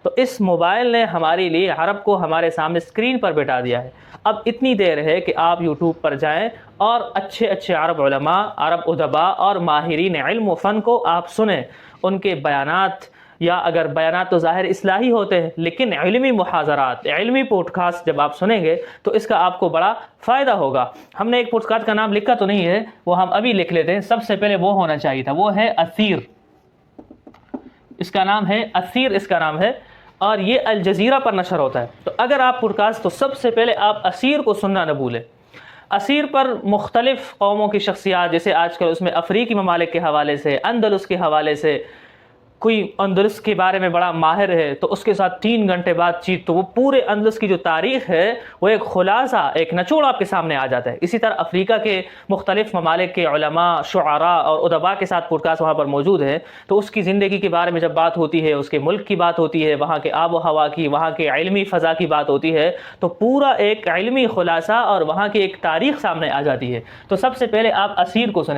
تو اس موبائل نے ہمارے لیے عرب کو ہمارے سامنے اسکرین پر بٹھا دیا ہے۔ اب اتنی دیر ہے کہ آپ یوٹیوب پر جائیں اور اچھے اچھے عرب علماء، عرب ادباء اور ماہرین علم و فن کو آپ سنیں، ان کے بیانات، یا اگر بیانات تو ظاہر اصلاحی ہوتے ہیں، لیکن علمی محاضرات، علمی پوڈ کاسٹ جب آپ سنیں گے تو اس کا آپ کو بڑا فائدہ ہوگا۔ ہم نے ایک پوڈ کاسٹ کا نام لکھا تو نہیں ہے، وہ ہم ابھی لکھ لیتے ہیں۔ سب سے پہلے وہ ہونا چاہیے تھا، وہ ہے اثیر، اس کا نام ہے اثیر، اس کا نام ہے، اور یہ الجزیرہ پر نشر ہوتا ہے۔ تو اگر آپ پوڈ کاسٹ، تو سب سے پہلے آپ اثیر کو سننا نہ بھولیں۔ اثیر پر مختلف قوموں کی شخصیات، جیسے آج کل اس میں افریقی ممالک کے حوالے سے، اندلس کے حوالے سے، کوئی اندلس کے بارے میں بڑا ماہر ہے تو اس کے ساتھ 3 گھنٹے بات چیت، تو وہ پورے اندلس کی جو تاریخ ہے وہ ایک خلاصہ، ایک نچوڑ آپ کے سامنے آ جاتا ہے۔ اسی طرح افریقہ کے مختلف ممالک کے علماء، شعراء اور ادباء کے ساتھ پوڈ کاسٹ وہاں پر موجود ہے، تو اس کی زندگی کے بارے میں جب بات ہوتی ہے، اس کے ملک کی بات ہوتی ہے، وہاں کے آب و ہوا کی، وہاں کے علمی فضا کی بات ہوتی ہے، تو پورا ایک علمی خلاصہ اور وہاں کی ایک تاریخ سامنے آ جاتی ہے۔ تو سب سے پہلے آپ اثیر کو سنیں۔